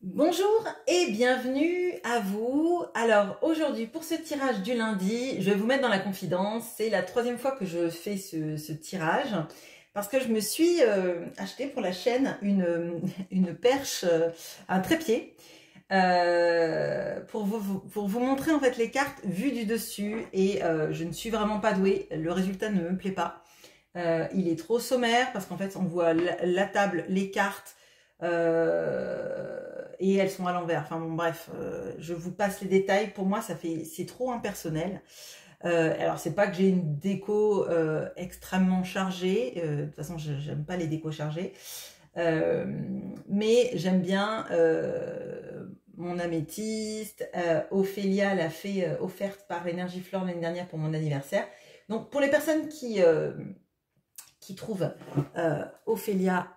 Bonjour et bienvenue à vous. Alors aujourd'hui pour ce tirage du lundi, je vais vous mettre dans la confidence. C'est la troisième fois que je fais ce tirage parce que je me suis acheté pour la chaîne une perche, un trépied pour vous montrer en fait les cartes vues du dessus et je ne suis vraiment pas douée. Le résultat ne me plaît pas. Il est trop sommaire parce qu'en fait on voit la table, les cartes. Et elles sont à l'envers. Enfin bon, bref, je vous passe les détails. Pour moi, c'est trop impersonnel. Alors, c'est pas que j'ai une déco extrêmement chargée. De toute façon, j'aime pas les décos chargées. Mais j'aime bien mon améthyste. Ophélia l'a fait offerte par Énergie Flore l'année dernière pour mon anniversaire. Donc, pour les personnes qui trouvent Ophélia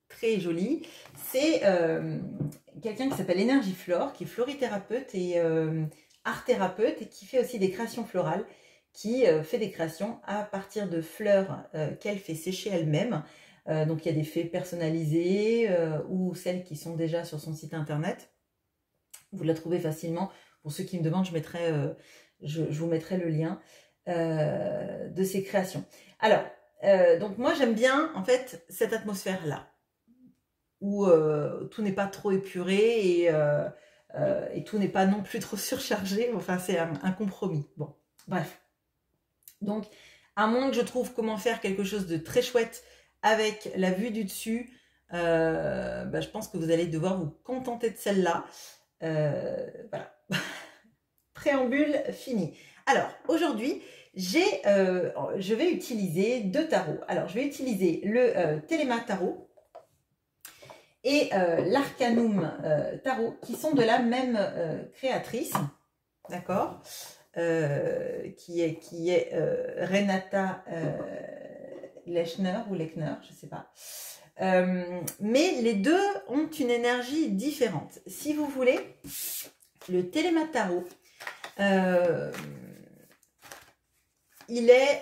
très jolie, c'est quelqu'un qui s'appelle Énergie Flore, qui est florithérapeute et art thérapeute et qui fait aussi des créations florales, qui fait des créations à partir de fleurs qu'elle fait sécher elle-même. Donc il y a des fées personnalisées ou celles qui sont déjà sur son site internet. Vous la trouvez facilement. Pour ceux qui me demandent, je vous mettrai le lien de ces créations. Alors, donc moi j'aime bien en fait cette atmosphère-là, où tout n'est pas trop épuré et tout n'est pas non plus trop surchargé. Enfin, c'est un compromis. Bon, bref. Donc, à moins que je trouve comment faire quelque chose de très chouette avec la vue du dessus, je pense que vous allez devoir vous contenter de celle-là. Voilà. Préambule fini. Alors, aujourd'hui, je vais utiliser deux tarots. Alors, je vais utiliser le Téléma Tarot et l'Arcanum Tarot, qui sont de la même créatrice, d'accord, qui est Renata Lechner ou Lechner, je ne sais pas. Mais les deux ont une énergie différente. Si vous voulez, le Téléma Tarot, il est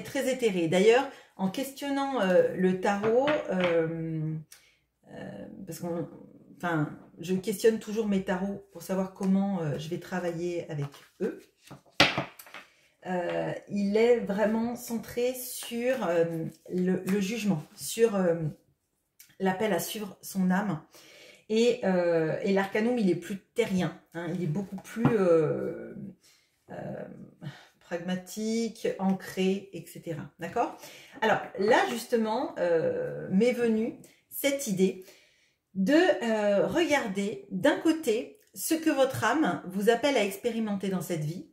très éthéré. D'ailleurs, en questionnant le tarot, parce que je questionne toujours mes tarots pour savoir comment je vais travailler avec eux. Il est vraiment centré sur le jugement, sur l'appel à suivre son âme. Et l'Arcanum, il est plus terrien, hein, il est beaucoup plus pragmatique, ancré, etc. D'accord? Alors là, justement, m'est venue cette idée de regarder d'un côté ce que votre âme vous appelle à expérimenter dans cette vie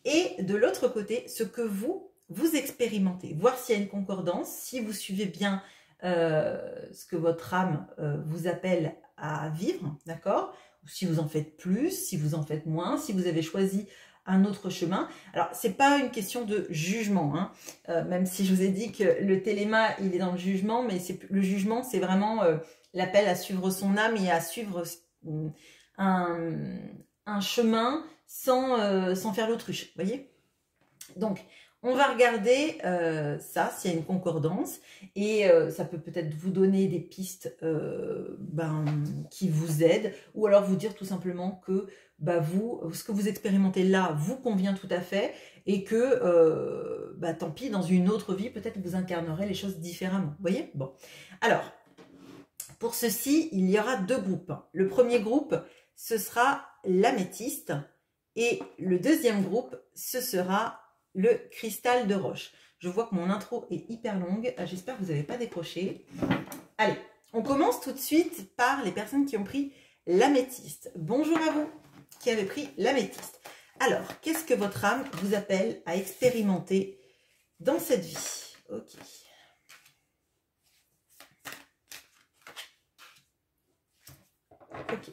et de l'autre côté, ce que vous expérimentez. Voir s'il y a une concordance, si vous suivez bien ce que votre âme vous appelle à vivre, d'accord? Ou si vous en faites plus, si vous en faites moins, si vous avez choisi un autre chemin. Alors, c'est pas une question de jugement, hein, même si je vous ai dit que le téléma, il est dans le jugement, mais le jugement, c'est vraiment l'appel à suivre son âme et à suivre un chemin sans faire l'autruche, vous voyez? Donc, on va regarder ça, s'il y a une concordance, et ça peut peut-être vous donner des pistes qui vous aident, ou alors vous dire tout simplement que ce que vous expérimentez là vous convient tout à fait, et que tant pis, dans une autre vie, peut-être vous incarnerez les choses différemment. Vous voyez? Bon. Alors, pour ceci, il y aura deux groupes. Le premier groupe, ce sera l'améthyste, et le deuxième groupe, ce sera le cristal de roche. Je vois que mon intro est hyper longue. J'espère que vous n'avez pas décroché. Allez, on commence tout de suite par les personnes qui ont pris l'améthyste. Bonjour à vous qui avez pris l'améthyste. Alors, qu'est-ce que votre âme vous appelle à expérimenter dans cette vie? Ok. Ok.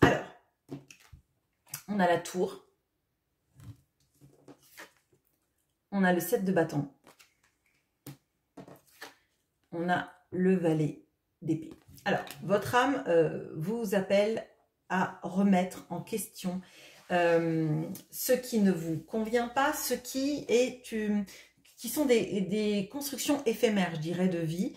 Alors, on a la tour. On a le 7 de bâton. On a le valet d'épée. Alors, votre âme vous appelle à remettre en question ce qui ne vous convient pas, ce qui sont des constructions éphémères, je dirais, de vie.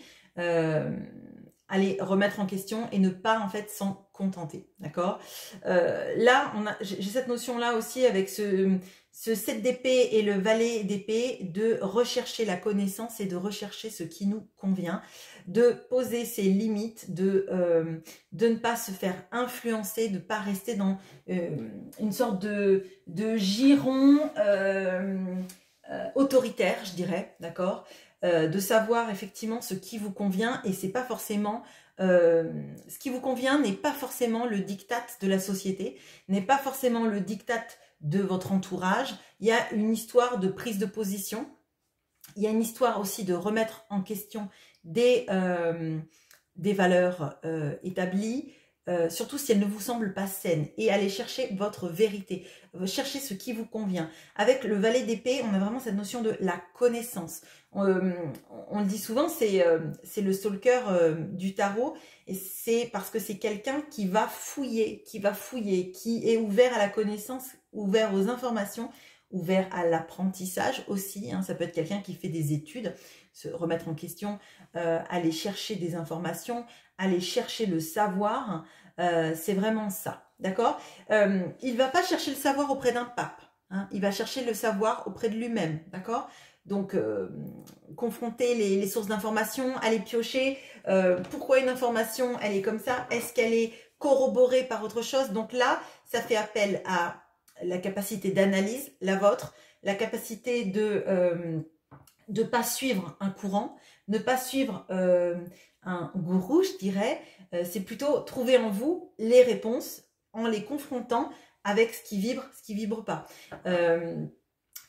aller remettre en question et ne pas en fait s'en contenter, d'accord. Là, j'ai cette notion-là aussi avec ce 7 d'épée et le valet d'épée, de rechercher la connaissance et de rechercher ce qui nous convient, de poser ses limites, de ne pas se faire influencer, de ne pas rester dans une sorte de giron autoritaire, je dirais, d'accord, de savoir effectivement ce qui vous convient, et c'est pas forcément ce qui vous convient n'est pas forcément le diktat de la société, n'est pas forcément le diktat de votre entourage. Il y a une histoire de prise de position, il y a une histoire aussi de remettre en question des valeurs établies, surtout si elles ne vous semblent pas saines, et aller chercher votre vérité, chercher ce qui vous convient. Avec le valet d'épée, on a vraiment cette notion de la connaissance. On le dit souvent, c'est le stalker du tarot, et c'est parce que c'est quelqu'un qui va fouiller, qui est ouvert à la connaissance, ouvert aux informations, ouvert à l'apprentissage aussi, hein. Ça peut être quelqu'un qui fait des études, se remettre en question, aller chercher des informations, aller chercher le savoir, c'est vraiment ça, d'accord. Il ne va pas chercher le savoir auprès d'un pape, hein. Il va chercher le savoir auprès de lui-même, d'accord. Donc, confronter les sources d'informations, aller piocher, pourquoi une information, elle est comme ça, est-ce qu'elle est corroborée par autre chose. Donc là, ça fait appel à la capacité d'analyse, la vôtre, la capacité de pas suivre un courant, ne pas suivre un gourou, je dirais. C'est plutôt trouver en vous les réponses en les confrontant avec ce qui vibre pas.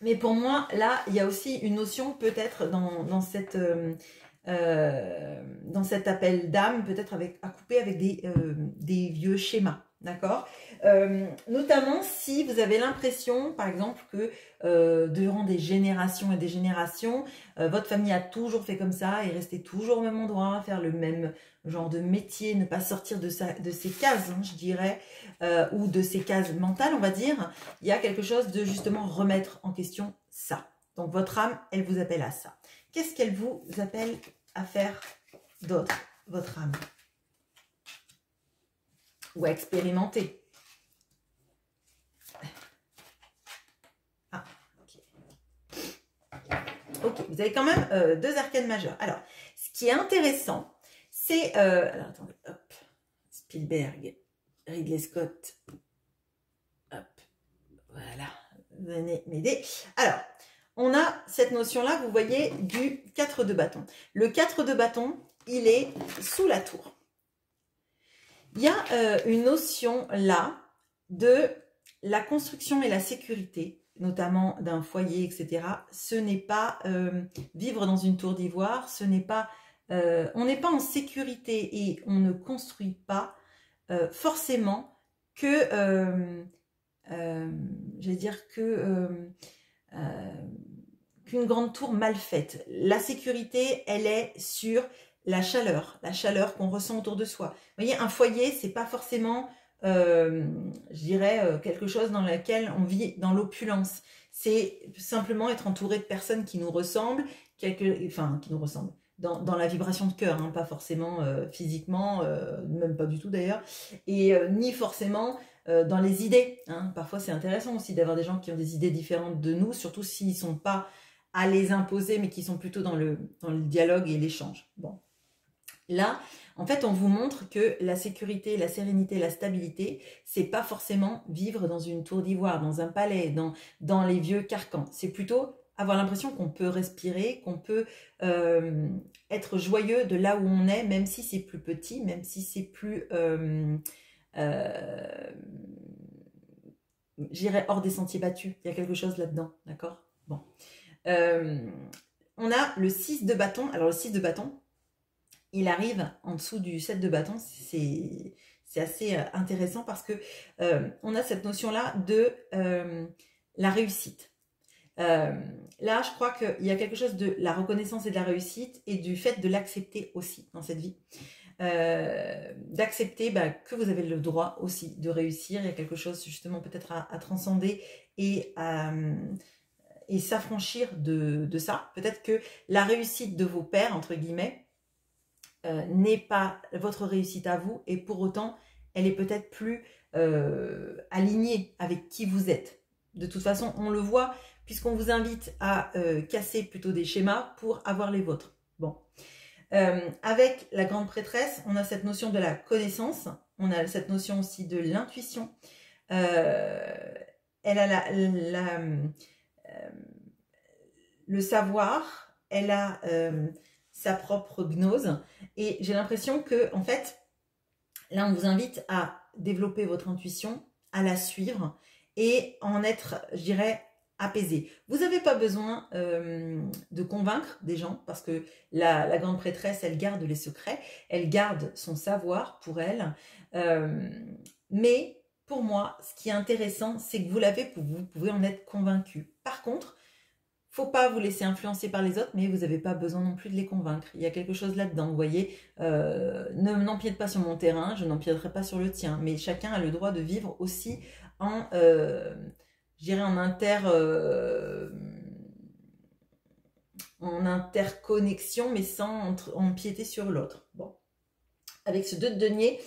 Mais pour moi, là, il y a aussi une notion peut-être dans cet appel d'âme, peut-être à couper avec des vieux schémas, d'accord. Notamment si vous avez l'impression, par exemple, que durant des générations et des générations, votre famille a toujours fait comme ça, et resté toujours au même endroit, faire le même genre de métier, ne pas sortir de ses cases, hein, je dirais, ou de ses cases mentales, on va dire. Il y a quelque chose de justement remettre en question ça. Donc votre âme, elle vous appelle à ça. Qu'est-ce qu'elle vous appelle à faire d'autre, votre âme? Ou à expérimenter? Ah, ok, vous avez quand même 2 arcanes majeures. Alors, ce qui est intéressant, c'est... alors, attendez, hop. Spielberg, Ridley Scott. Hop, voilà. Venez m'aider. Alors, on a cette notion-là, vous voyez, du 4 de bâton. Le 4 de bâton, il est sous la tour. Il y a une notion là de la construction et la sécurité, notamment d'un foyer, etc. Ce n'est pas vivre dans une tour d'ivoire, ce n'est pas, on n'est pas en sécurité, et on ne construit pas forcément que, j'allais dire que qu'une grande tour mal faite. La sécurité, elle est sur la chaleur qu'on ressent autour de soi. Vous voyez, un foyer, c'est pas forcément, je dirais, quelque chose dans lequel on vit dans l'opulence. C'est simplement être entouré de personnes qui nous ressemblent, qui nous ressemblent. Dans la vibration de cœur, hein, pas forcément physiquement, même pas du tout d'ailleurs, et ni forcément dans les idées, hein. Parfois c'est intéressant aussi d'avoir des gens qui ont des idées différentes de nous, surtout s'ils ne sont pas à les imposer, mais qui sont plutôt dans le dialogue et l'échange. Bon. Là, en fait, on vous montre que la sécurité, la sérénité, la stabilité, c'est pas forcément vivre dans une tour d'ivoire, dans un palais, dans les vieux carcans. C'est plutôt avoir l'impression qu'on peut respirer, qu'on peut être joyeux de là où on est, même si c'est plus petit, même si c'est plus, j'irais hors des sentiers battus. Il y a quelque chose là-dedans, d'accord? Bon. On a le 6 de bâton. Alors le 6 de bâton, il arrive en dessous du 7 de bâton. C'est assez intéressant parce que on a cette notion-là de la réussite. Là, je crois qu'il y a quelque chose de la reconnaissance et de la réussite, et du fait de l'accepter aussi dans cette vie. D'accepter que vous avez le droit aussi de réussir. Il y a quelque chose justement peut-être à transcender et s'affranchir de ça. Peut-être que la réussite de vos pères, entre guillemets, n'est pas votre réussite à vous, et pour autant, elle est peut-être plus alignée avec qui vous êtes. De toute façon, on le voit, puisqu'on vous invite à casser plutôt des schémas pour avoir les vôtres. Bon. Avec la grande prêtresse, on a cette notion de la connaissance, on a cette notion aussi de l'intuition. Elle a le savoir, elle a sa propre gnose, et j'ai l'impression que, en fait, là, on vous invite à développer votre intuition, à la suivre et en être, je dirais, apaisé. Vous n'avez pas besoin de convaincre des gens, parce que la grande prêtresse, elle garde les secrets, elle garde son savoir pour elle. Mais pour moi, ce qui est intéressant, c'est que vous pouvez en être convaincu. Par contre, faut pas vous laisser influencer par les autres, mais vous n'avez pas besoin non plus de les convaincre. Il y a quelque chose là-dedans, vous voyez. N'empiète pas sur mon terrain, je n'empiéterai pas sur le tien. Mais chacun a le droit de vivre aussi en, je dirais, en interconnexion, mais sans empiéter sur l'autre. Bon. Avec ce 2 de denier,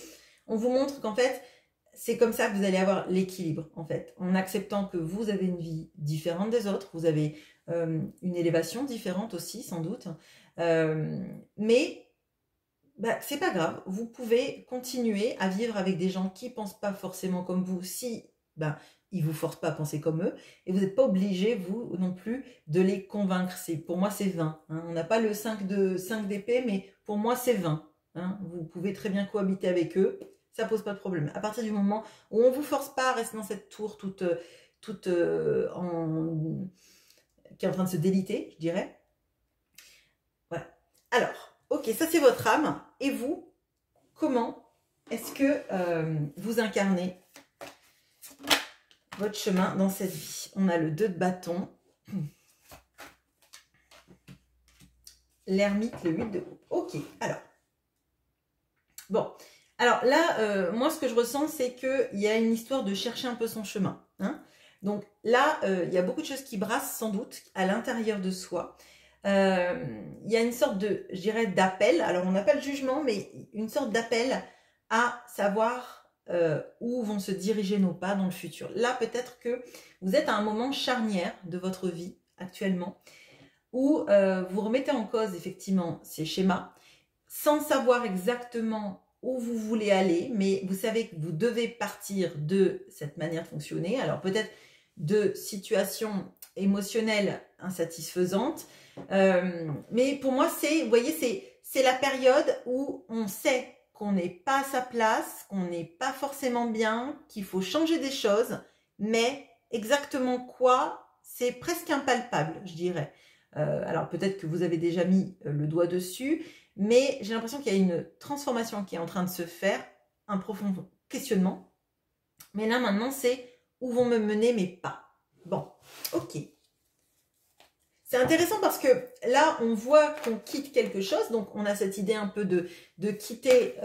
on vous montre qu'en fait, c'est comme ça que vous allez avoir l'équilibre, en fait. En acceptant que vous avez une vie différente des autres, vous avez une élévation différente aussi, sans doute. Mais c'est pas grave, vous pouvez continuer à vivre avec des gens qui ne pensent pas forcément comme vous, si ils ne vous forcent pas à penser comme eux, et vous n'êtes pas obligé, vous non plus, de les convaincre. Pour moi, c'est 20. Hein. On n'a pas le 5 d'épée, mais pour moi, c'est 20. Hein. Vous pouvez très bien cohabiter avec eux, ça pose pas de problème. À partir du moment où on ne vous force pas à rester dans cette tour qui est en train de se déliter, je dirais. Voilà. Alors, ok, ça c'est votre âme. Et vous, comment est-ce que vous incarnez votre chemin dans cette vie? On a le 2 de bâton, l'ermite, le 8 de coupe. Ok, alors. Bon, alors là, moi ce que je ressens, c'est qu'il y a une histoire de chercher un peu son chemin. Hein. Donc là, il y a beaucoup de choses qui brassent sans doute à l'intérieur de soi. Il y a une sorte de, je dirais, d'appel. Alors on n'a pas le jugement, mais une sorte d'appel à savoir où vont se diriger nos pas dans le futur. Là, peut-être que vous êtes à un moment charnière de votre vie actuellement, où vous remettez en cause effectivement ces schémas, sans savoir exactement où vous voulez aller, mais vous savez que vous devez partir de cette manière de fonctionner. Alors peut-être de situations émotionnelles insatisfaisantes, mais pour moi, vous voyez, c'est la période où on sait qu'on n'est pas à sa place, qu'on n'est pas forcément bien, qu'il faut changer des choses, mais exactement quoi, c'est presque impalpable, je dirais. Alors peut-être que vous avez déjà mis le doigt dessus, mais j'ai l'impression qu'il y a une transformation qui est en train de se faire, un profond questionnement. Mais là maintenant, c'est où vont me mener mes pas. Bon, ok. C'est intéressant parce que là, on voit qu'on quitte quelque chose. Donc, on a cette idée un peu de quitter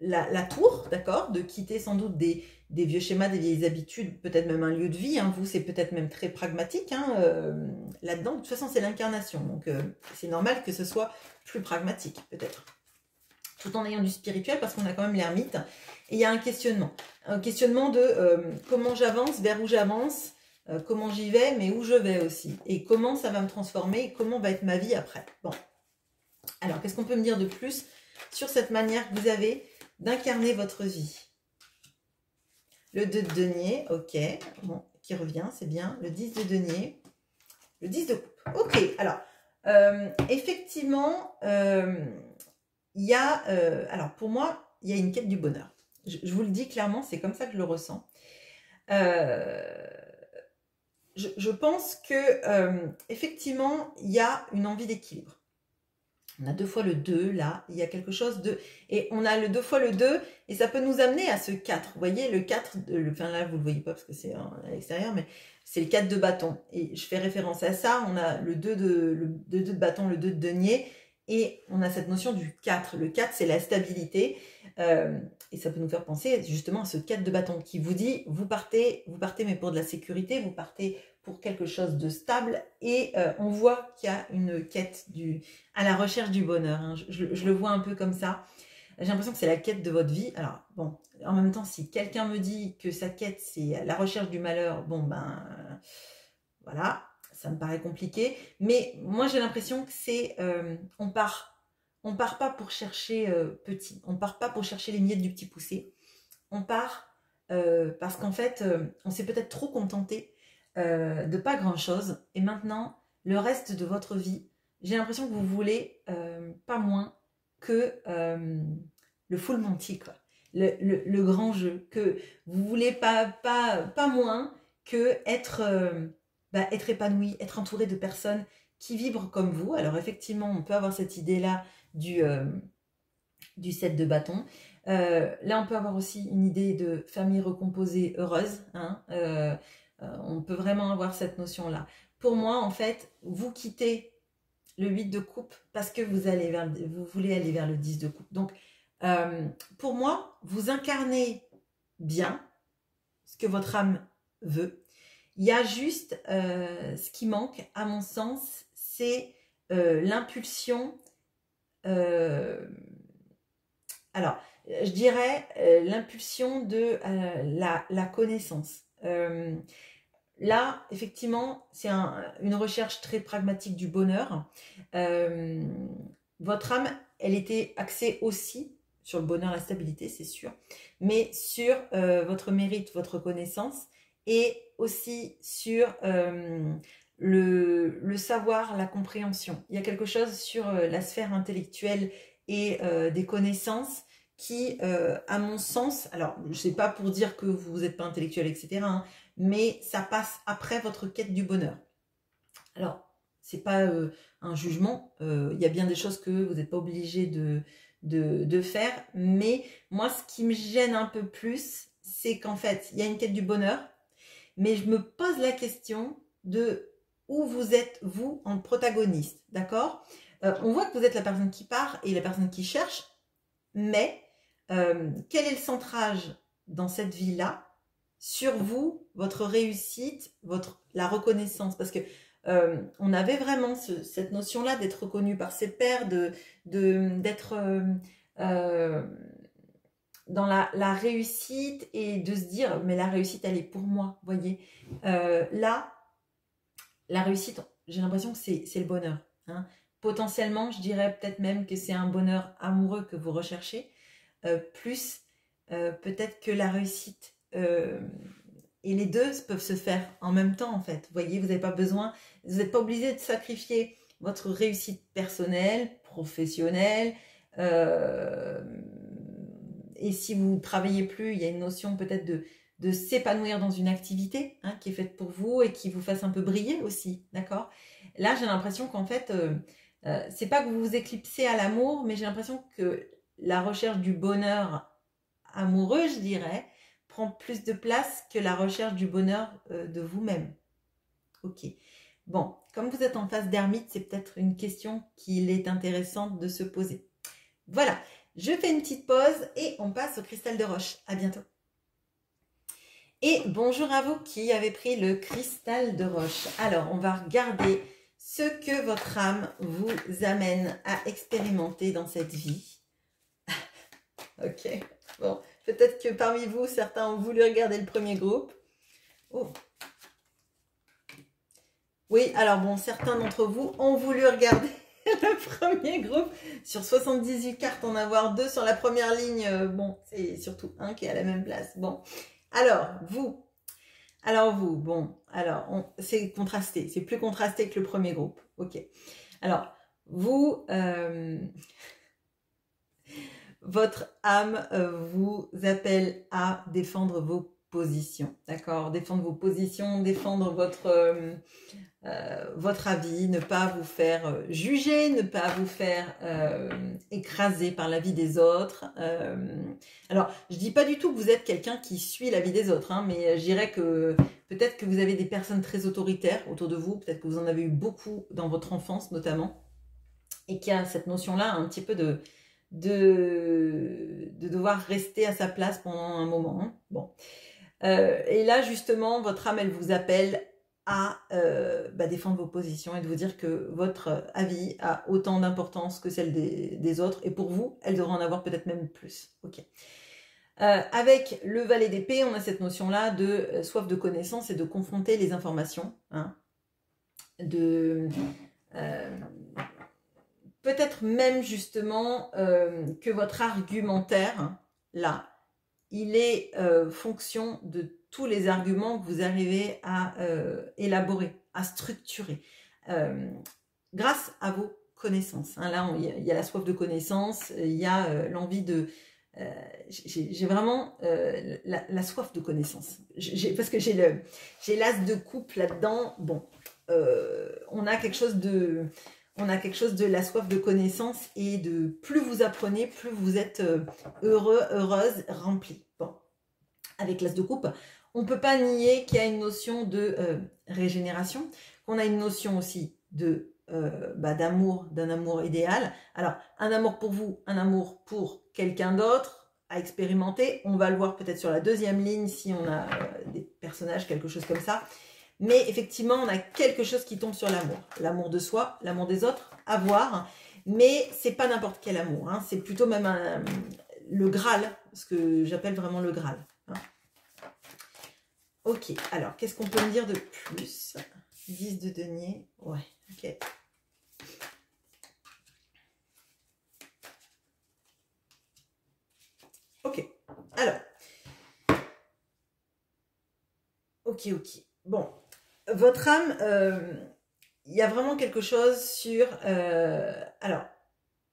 la tour, d'accord? De quitter sans doute des vieux schémas, des vieilles habitudes, peut-être même un lieu de vie. Hein. Vous, c'est peut-être même très pragmatique là-dedans. De toute façon, c'est l'incarnation. Donc, c'est normal que ce soit plus pragmatique, peut-être. Tout en ayant du spirituel, parce qu'on a quand même l'ermite. Et il y a un questionnement. Un questionnement de comment j'avance, vers où j'avance, comment j'y vais, mais où je vais aussi. Et comment ça va me transformer, et comment va être ma vie après. Bon. Alors, qu'est-ce qu'on peut me dire de plus sur cette manière que vous avez d'incarner votre vie? Le 2 de denier, ok. Bon, qui revient, c'est bien. Le 10 de denier. Le 10 de coupe. Ok, alors, effectivement, il y a... alors, pour moi, il y a une quête du bonheur. Je vous le dis clairement, c'est comme ça que je le ressens. Je pense que effectivement, il y a une envie d'équilibre. On a 2 fois le 2, là, il y a quelque chose de... Et on a le 2 fois le 2, et ça peut nous amener à ce 4. Vous voyez, le 4, enfin là, vous ne le voyez pas parce que c'est à l'extérieur, mais c'est le 4 de bâton. Et je fais référence à ça, on a le 2 de bâton, le 2 de denier, Et on a cette notion du 4. Le 4, c'est la stabilité. Et ça peut nous faire penser justement à ce 4 de bâton qui vous dit, vous partez mais pour de la sécurité, vous partez pour quelque chose de stable. Et on voit qu'il y a une quête à la recherche du bonheur. Hein. Je le vois un peu comme ça. J'ai l'impression que c'est la quête de votre vie. Alors, bon, en même temps, si quelqu'un me dit que sa quête, c'est la recherche du malheur, bon, ben, voilà, ça me paraît compliqué. Mais moi, j'ai l'impression que c'est, on part pas pour chercher petit. On part pas pour chercher les miettes du petit poussé. On part parce qu'en fait, on s'est peut-être trop contenté de pas grand-chose. Et maintenant, le reste de votre vie, j'ai l'impression que vous voulez pas moins que le full Monty, quoi. Le grand jeu, que vous voulez pas moins que être épanoui, être entouré de personnes qui vibrent comme vous. Alors effectivement, on peut avoir cette idée-là du 7 de bâton. Là, on peut avoir aussi une idée de famille recomposée heureuse. Hein. On peut vraiment avoir cette notion-là. Pour moi, en fait, vous quittez le 8 de coupe parce que vous voulez aller vers le 10 de coupe. Donc, pour moi, vous incarnez bien ce que votre âme veut. Il y a juste ce qui manque, à mon sens, c'est l'impulsion. Alors, je dirais l'impulsion de la connaissance. Là, effectivement, c'est une recherche très pragmatique du bonheur. Votre âme, elle était axée aussi sur le bonheur, la stabilité, c'est sûr, mais sur votre mérite, votre connaissance, et aussi sur le savoir, la compréhension. Il y a quelque chose sur la sphère intellectuelle et des connaissances qui, à mon sens, alors je ne sais pas pour dire que vous n'êtes pas intellectuel, etc., hein, mais ça passe après votre quête du bonheur. Alors, c'est pas un jugement, il y a bien des choses que vous n'êtes pas obligé de faire, mais moi, ce qui me gêne un peu plus, c'est qu'en fait, il y a une quête du bonheur, mais je me pose la question de où vous êtes, vous, en protagoniste, d'accord? On voit que vous êtes la personne qui part et la personne qui cherche, mais quel est le centrage dans cette vie-là sur vous, votre réussite, la reconnaissance? Parce que on avait vraiment cette notion-là d'être reconnu par ses pairs, d'être dans la réussite et de se dire, mais la réussite, elle est pour moi, voyez. Là, la réussite, j'ai l'impression que c'est le bonheur. Hein. Potentiellement, je dirais peut-être même que c'est un bonheur amoureux que vous recherchez, plus peut-être que la réussite. Et les deux peuvent se faire en même temps, en fait. Vous voyez, vous n'avez pas besoin, vous n'êtes pas obligé de sacrifier votre réussite personnelle, professionnelle. Et si vous ne travaillez plus, il y a une notion peut-être de s'épanouir dans une activité hein, qui est faite pour vous et qui vous fasse un peu briller aussi, d'accord? Là, j'ai l'impression qu'en fait, c'est pas que vous vous éclipsez à l'amour, mais j'ai l'impression que la recherche du bonheur amoureux, je dirais, prend plus de place que la recherche du bonheur de vous-même. Ok. Bon, comme vous êtes en phase d'ermite, c'est peut-être une question qu'il est intéressante de se poser. Voilà, je fais une petite pause et on passe au cristal de roche. À bientôt. Et bonjour à vous qui avez pris le cristal de roche. Alors, on va regarder ce que votre âme vous amène à expérimenter dans cette vie. Ok, bon, peut-être que parmi vous, certains ont voulu regarder le premier groupe. Oh. Oui, alors bon, certains d'entre vous ont voulu regarder le premier groupe. Sur 78 cartes, en avoir 2 sur la première ligne. Bon, c'est surtout un qui est à la même place. Bon, alors vous, bon, alors c'est contrasté. C'est plus contrasté que le premier groupe. Ok, alors vous... votre âme vous appelle à défendre vos positions, d'accord? Défendre vos positions, défendre votre avis, ne pas vous faire juger, ne pas vous faire écraser par l'avis des autres. Alors, je dis pas du tout que vous êtes quelqu'un qui suit l'avis des autres, hein, mais je dirais que peut-être que vous avez des personnes très autoritaires autour de vous, peut-être que vous en avez eu beaucoup dans votre enfance notamment. et qui a cette notion-là un petit peu de devoir rester à sa place pendant un moment. Hein. Bon. Et là, justement, votre âme, elle vous appelle à défendre vos positions et de vous dire que votre avis a autant d'importance que celle des autres. Et pour vous, elle devrait en avoir peut-être même plus. Ok. Avec le valet d'épée, on a cette notion-là de soif de connaissance et de confronter les informations. Hein, peut-être même justement que votre argumentaire, là, il est fonction de tous les arguments que vous arrivez à élaborer, à structurer, grâce à vos connaissances. Hein, là, il y a la soif de connaissance, il y a l'envie de... j'ai vraiment la soif de connaissance. Parce que j'ai l'as de coupe là-dedans. Bon, on a quelque chose de... la soif de connaissance et de plus vous apprenez, plus vous êtes heureux, heureuse, rempli. Bon, avec l'as de coupe, on ne peut pas nier qu'il y a une notion de régénération, qu'on a une notion aussi de d'amour, d'un amour idéal. Alors, un amour pour vous, un amour pour quelqu'un d'autre à expérimenter. On va le voir peut-être sur la deuxième ligne si on a des personnages, quelque chose comme ça. Mais effectivement, on a quelque chose qui tombe sur l'amour. L'amour de soi, l'amour des autres, à voir. Mais c'est pas n'importe quel amour. Hein. C'est plutôt même le Graal, ce que j'appelle vraiment le Graal. Hein. Ok, alors, qu'est-ce qu'on peut me dire de plus? 10 de denier. Ouais, ok. Ok, alors. Ok. Bon. Votre âme, il y a vraiment quelque chose sur,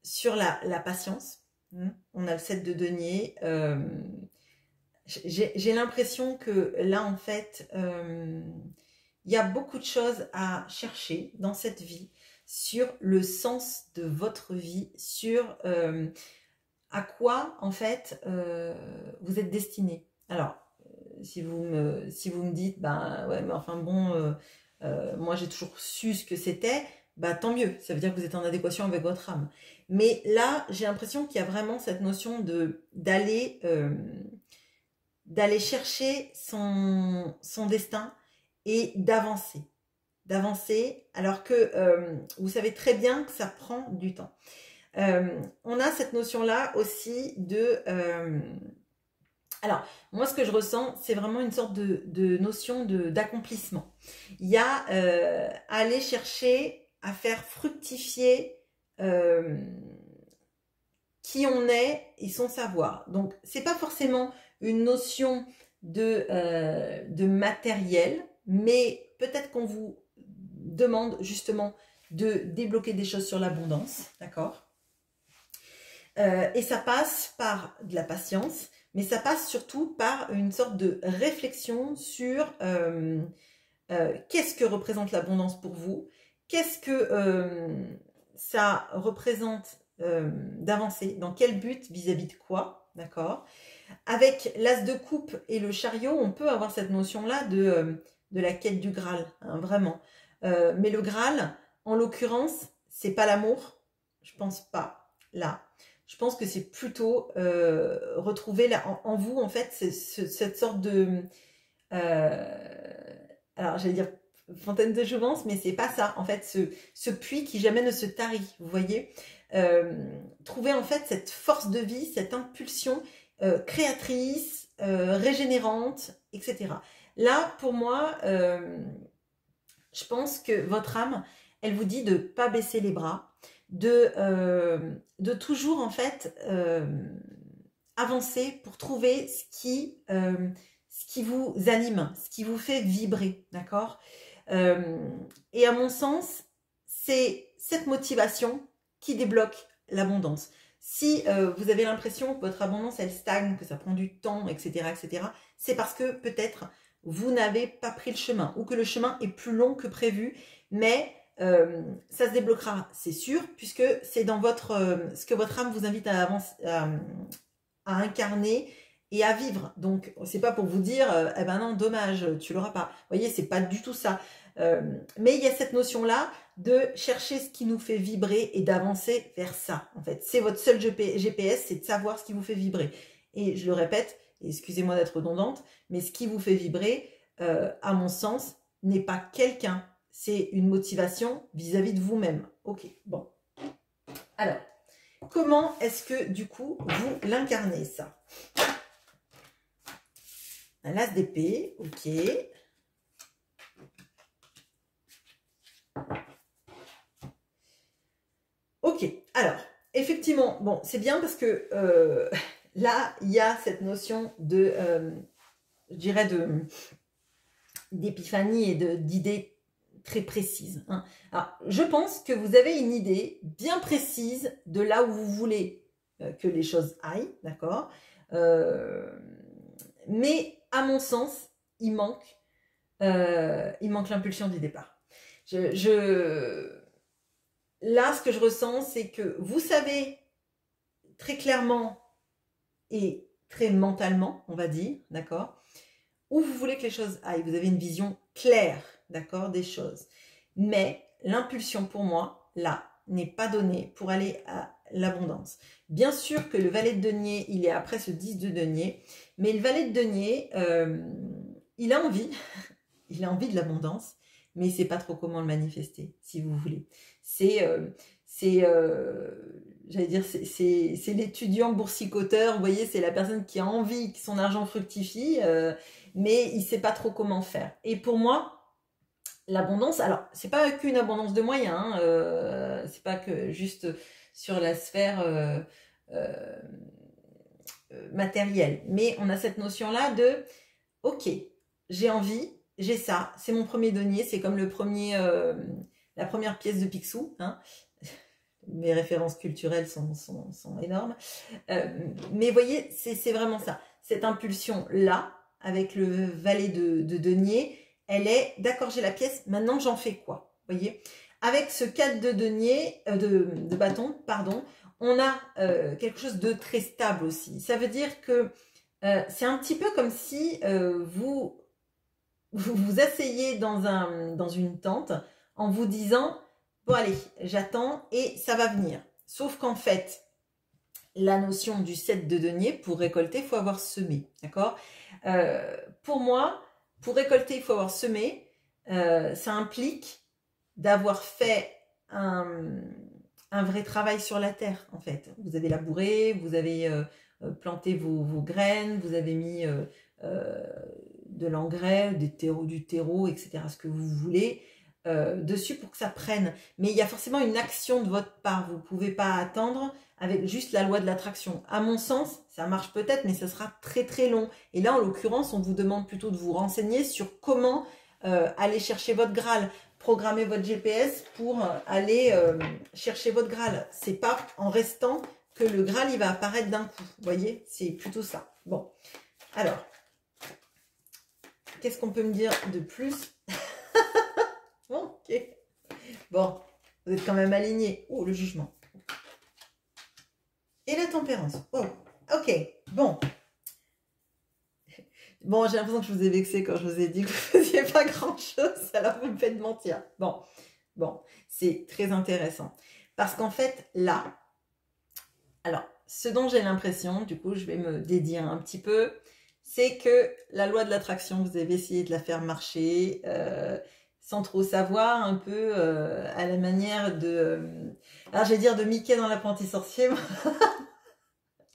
sur la patience. On a le 7 de denier. J'ai l'impression que là, en fait, il y a beaucoup de choses à chercher dans cette vie sur le sens de votre vie, sur à quoi, en fait, vous êtes destiné. Alors, si vous me dites, ben ouais, mais enfin bon, moi j'ai toujours su ce que c'était, bah tant mieux, ça veut dire que vous êtes en adéquation avec votre âme. Mais là, j'ai l'impression qu'il y a vraiment cette notion d'aller chercher son destin et d'avancer. Alors que vous savez très bien que ça prend du temps. On a cette notion-là aussi de... alors, moi, ce que je ressens, c'est vraiment une sorte de notion d'accomplissement. Il y a aller chercher à faire fructifier qui on est et son savoir. Donc, c'est pas forcément une notion de matériel, mais peut-être qu'on vous demande justement de débloquer des choses sur l'abondance, d'accord ? Et ça passe par de la patience, mais ça passe surtout par une sorte de réflexion sur qu'est-ce que représente l'abondance pour vous, qu'est-ce que ça représente d'avancer, dans quel but, vis-à-vis de quoi, d'accord? Avec l'as de coupe et le chariot, on peut avoir cette notion-là de la quête du Graal, hein, vraiment. Mais le Graal, en l'occurrence, c'est pas l'amour, je pense pas, là. Je pense que c'est plutôt retrouver en vous, en fait, cette sorte de... alors, j'allais dire fontaine de jouvence, mais c'est pas ça. En fait, ce puits qui jamais ne se tarit, vous voyez. Trouver, en fait, cette force de vie, cette impulsion créatrice, régénérante, etc. Là, pour moi, je pense que votre âme, elle vous dit de ne pas baisser les bras, de toujours en fait avancer pour trouver ce qui vous anime, ce qui vous fait vibrer, d'accord? Et à mon sens, c'est cette motivation qui débloque l'abondance. Si vous avez l'impression que votre abondance elle stagne, que ça prend du temps, etc., c'est parce que peut-être vous n'avez pas pris le chemin ou que le chemin est plus long que prévu, mais ça se débloquera, c'est sûr, puisque c'est dans ce que votre âme vous invite à incarner et à vivre. Donc, c'est pas pour vous dire, eh ben non, dommage, tu l'auras pas. Vous voyez, c'est pas du tout ça. Mais il y a cette notion-là de chercher ce qui nous fait vibrer et d'avancer vers ça, en fait. C'est votre seul GPS, c'est de savoir ce qui vous fait vibrer. Et je le répète, excusez-moi d'être redondante, mais ce qui vous fait vibrer, à mon sens, n'est pas quelqu'un, c'est une motivation vis-à-vis de vous-même. Ok, bon. Alors, comment est-ce que, du coup, vous l'incarnez, ça? Un as d'épée, ok. Ok, alors, effectivement, bon, c'est bien parce que là, il y a cette notion de, je dirais, d'épiphanie et d'idées très précises. Hein. Alors, je pense que vous avez une idée bien précise de là où vous voulez que les choses aillent, d'accord, mais à mon sens, il manque l'impulsion du départ. Là, ce que je ressens, c'est que vous savez très clairement et très mentalement, on va dire, d'accord, où vous voulez que les choses aillent. Vous avez une vision claire, d'accord, des choses. Mais l'impulsion pour moi, là, n'est pas donnée pour aller à l'abondance. Bien sûr que le valet de denier, il est après ce 10 de denier, mais le valet de denier, il a envie, il a envie de l'abondance, mais il ne sait pas trop comment le manifester, si vous voulez. J'allais dire, c'est l'étudiant boursicoteur, vous voyez, c'est la personne qui a envie que son argent fructifie, mais il ne sait pas trop comment faire. Et pour moi, l'abondance, alors, c'est pas qu'une abondance de moyens, hein, c'est pas que juste sur la sphère matérielle, mais on a cette notion-là de, ok, j'ai envie, j'ai ça, c'est mon premier denier, c'est comme la première pièce de Picsou, hein. Mes références culturelles sont énormes. Mais vous voyez, c'est vraiment ça. Cette impulsion-là, avec le valet de denier, elle est, d'accord, j'ai la pièce, maintenant j'en fais quoi? Vous voyez? Avec ce 4 de denier, de bâton, pardon, on a quelque chose de très stable aussi. Ça veut dire que c'est un petit peu comme si vous vous asseyez dans une tente en vous disant « Bon allez, j'attends et ça va venir ». Sauf qu'en fait, la notion du 7 de denier, pour récolter, il faut avoir semé. D'accord, pour moi, pour récolter, il faut avoir semé. Ça implique d'avoir fait un vrai travail sur la terre, en fait. Vous avez labouré, vous avez planté vos graines, vous avez mis de l'engrais, du terreau, etc., ce que vous voulez, dessus pour que ça prenne. Mais il y a forcément une action de votre part. Vous ne pouvez pas attendre avec juste la loi de l'attraction. À mon sens, ça marche peut-être, mais ça sera très très long. Et là, en l'occurrence, on vous demande plutôt de vous renseigner sur comment aller chercher votre Graal, programmer votre GPS pour aller chercher votre Graal. C'est pas en restant que le Graal, il va apparaître d'un coup. Vous voyez, c'est plutôt ça. Bon, alors, qu'est-ce qu'on peut me dire de plus? Bon, ok. Bon, vous êtes quand même alignés. Oh, le jugement. Et la tempérance. Oh, ok. Bon. Bon, j'ai l'impression que je vous ai vexé quand je vous ai dit que vous ne faisiez pas grand-chose. Alors, vous me faites mentir. Bon, c'est très intéressant. Parce qu'en fait, là, alors, ce dont j'ai l'impression, du coup, je vais me dédier un petit peu, c'est que la loi de l'attraction, vous avez essayé de la faire marcher sans trop savoir, un peu à la manière de... alors, je vais dire de Mickey dans l'apprenti sorcier,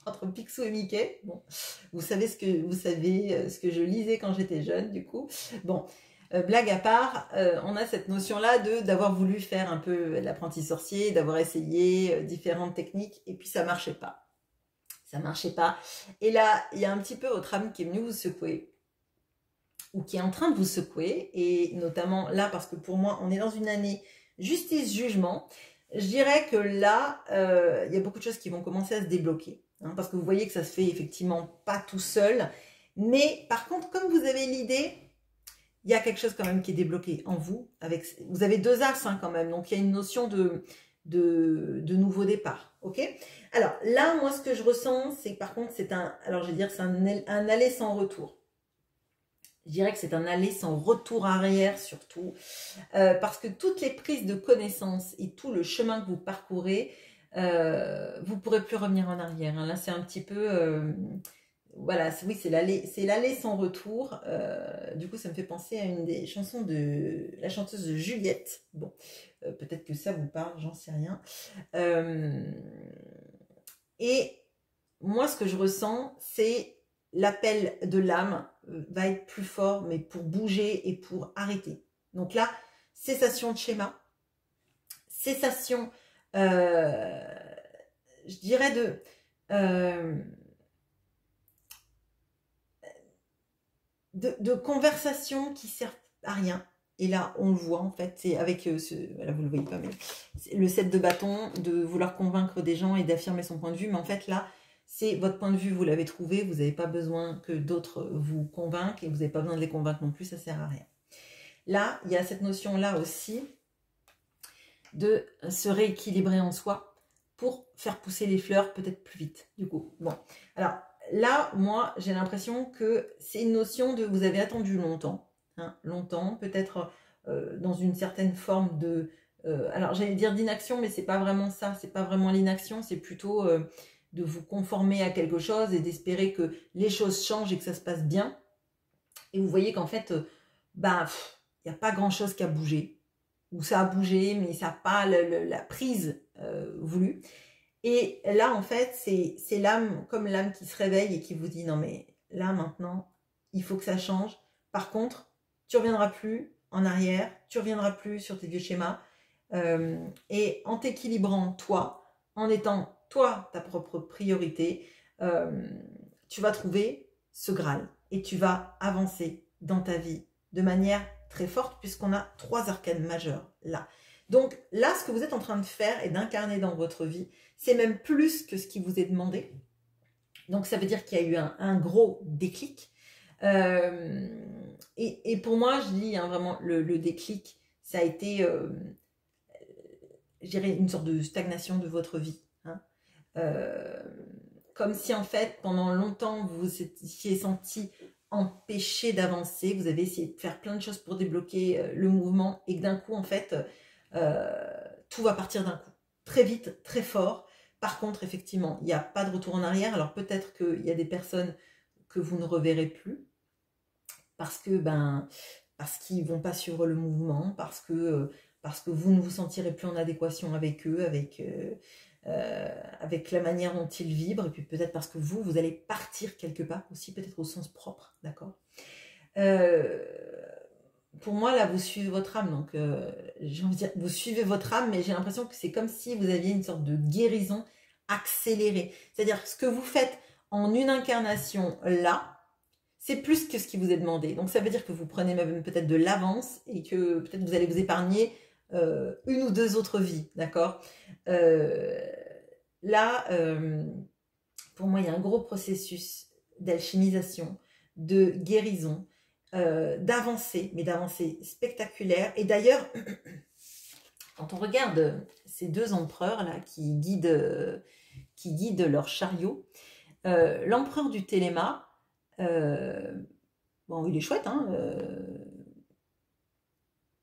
entre Picsou et Mickey. Bon, vous savez ce que je lisais quand j'étais jeune, du coup. Bon, blague à part, on a cette notion-là d'avoir voulu faire un peu l'apprenti sorcier, d'avoir essayé différentes techniques, et puis ça marchait pas. Ça marchait pas. Et là, il y a un petit peu votre âme qui est venue vous secouer, ou qui est en train de vous secouer, et notamment là, parce que pour moi, on est dans une année justice-jugement. Je dirais que là, il y a beaucoup de choses qui vont commencer à se débloquer, hein, parce que vous voyez que ça se fait effectivement pas tout seul. Mais par contre, comme vous avez l'idée, il y a quelque chose quand même qui est débloqué en vous. Vous avez 2 as hein, quand même, donc il y a une notion de nouveau départ. Ok. Alors là, moi, ce que je ressens, c'est par contre, c'est un aller sans retour. Je dirais que c'est un aller sans retour arrière surtout, parce que toutes les prises de connaissances et tout le chemin que vous parcourez, vous ne pourrez plus revenir en arrière. Hein. Là, c'est un petit peu... voilà, oui, c'est l'aller sans retour. Du coup, ça me fait penser à une des chansons de la chanteuse Juliette. Bon, peut-être que ça vous parle, j'en sais rien. Et moi, ce que je ressens, c'est l'appel de l'âme va être plus fort, mais pour bouger et pour arrêter. Donc là, cessation de schéma, cessation, je dirais de conversations qui servent à rien. Et là, on le voit en fait, c'est avec là vous le voyez pas, mais le 7 de bâton, de vouloir convaincre des gens et d'affirmer son point de vue. Mais en fait là, c'est votre point de vue, vous l'avez trouvé, vous n'avez pas besoin que d'autres vous convainquent et vous n'avez pas besoin de les convaincre non plus, ça sert à rien. Là, il y a cette notion-là aussi de se rééquilibrer en soi pour faire pousser les fleurs peut-être plus vite, du coup. Bon, alors là, moi, j'ai l'impression que c'est une notion de vous avez attendu longtemps, hein, longtemps, peut-être dans une certaine forme de... alors, j'allais dire d'inaction, mais c'est pas vraiment ça, c'est pas vraiment l'inaction, c'est plutôt de vous conformer à quelque chose et d'espérer que les choses changent et que ça se passe bien. Et vous voyez qu'en fait, bah, il n'y a pas grand-chose qui a bougé, ou ça a bougé, mais ça n'a pas la prise voulue. Et là, en fait, c'est l'âme, comme l'âme qui se réveille et qui vous dit, non mais là, maintenant, il faut que ça change. Par contre, tu ne reviendras plus en arrière, tu ne reviendras plus sur tes vieux schémas. Et en t'équilibrant, toi, en étant, toi, ta propre priorité, tu vas trouver ce Graal. Et tu vas avancer dans ta vie de manière très forte, puisqu'on a 3 arcanes majeurs là. Donc là, ce que vous êtes en train de faire et d'incarner dans votre vie, c'est même plus que ce qui vous est demandé. Donc ça veut dire qu'il y a eu un gros déclic. Et pour moi, je lis hein, vraiment le déclic, ça a été, je dirais, une sorte de stagnation de votre vie. Hein. Comme si en fait, pendant longtemps, vous vous étiez senti empêché d'avancer, vous avez essayé de faire plein de choses pour débloquer le mouvement et que d'un coup, en fait, tout va partir d'un coup, très vite, très fort. Par contre, effectivement, il n'y a pas de retour en arrière. Alors peut-être qu'il y a des personnes que vous ne reverrez plus parce que parce qu'ils ne vont pas suivre le mouvement, parce que vous ne vous sentirez plus en adéquation avec eux, avec la manière dont ils vibrent, et puis peut-être parce que vous allez partir quelque part aussi, peut-être au sens propre, d'accord. Pour moi, là, vous suivez votre âme, donc j'ai envie de dire, vous suivez votre âme, mais j'ai l'impression que c'est comme si vous aviez une sorte de guérison accélérée. C'est-à-dire ce que vous faites en une incarnation là, c'est plus que ce qui vous est demandé. Donc ça veut dire que vous prenez même peut-être de l'avance et que peut-être vous allez vous épargner une ou deux autres vies, d'accord. Là, pour moi, il y a un gros processus d'alchimisation, de guérison, d'avancée, mais d'avancée spectaculaire. Et d'ailleurs, quand on regarde ces 2 empereurs là qui guident leur chariot, l'empereur du Téléma, bon, il est chouette, hein,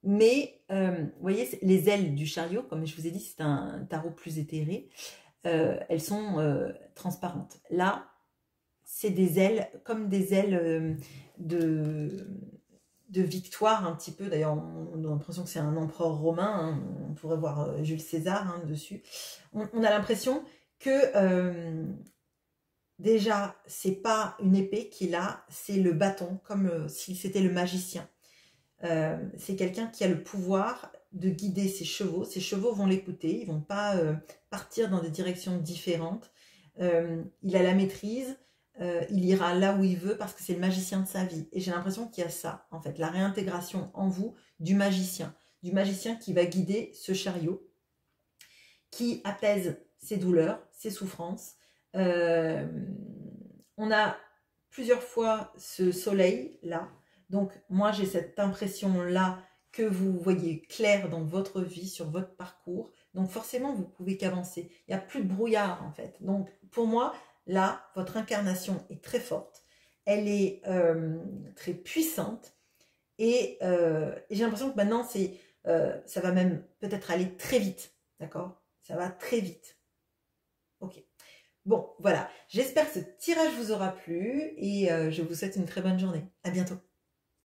mais vous voyez, les ailes du chariot, comme je vous ai dit, c'est un tarot plus éthéré, elles sont transparentes. Là, c'est des ailes, comme des ailes de victoire un petit peu. D'ailleurs, on a l'impression que c'est un empereur romain. Hein. On pourrait voir Jules César hein, dessus. On a l'impression que déjà, c'est pas une épée qu'il a, c'est le bâton, comme si c'était le magicien. C'est quelqu'un qui a le pouvoir de guider ses chevaux. Ses chevaux vont l'écouter, ils vont pas partir dans des directions différentes. Il a la maîtrise. Il ira là où il veut parce que c'est le magicien de sa vie. Et j'ai l'impression qu'il y a ça, en fait, la réintégration en vous du magicien qui va guider ce chariot, qui apaise ses douleurs, ses souffrances. On a plusieurs fois ce soleil-là. Donc, moi, j'ai cette impression-là que vous voyez clair dans votre vie, sur votre parcours. Donc, forcément, vous pouvez qu'avancer. Il n'y a plus de brouillard, en fait. Donc, pour moi, là, votre incarnation est très forte. elle est très puissante et j'ai l'impression que maintenant, ça va même peut-être aller très vite, d'accord? Ça va très vite. Ok. Bon, voilà. J'espère que ce tirage vous aura plu et je vous souhaite une très bonne journée. À bientôt.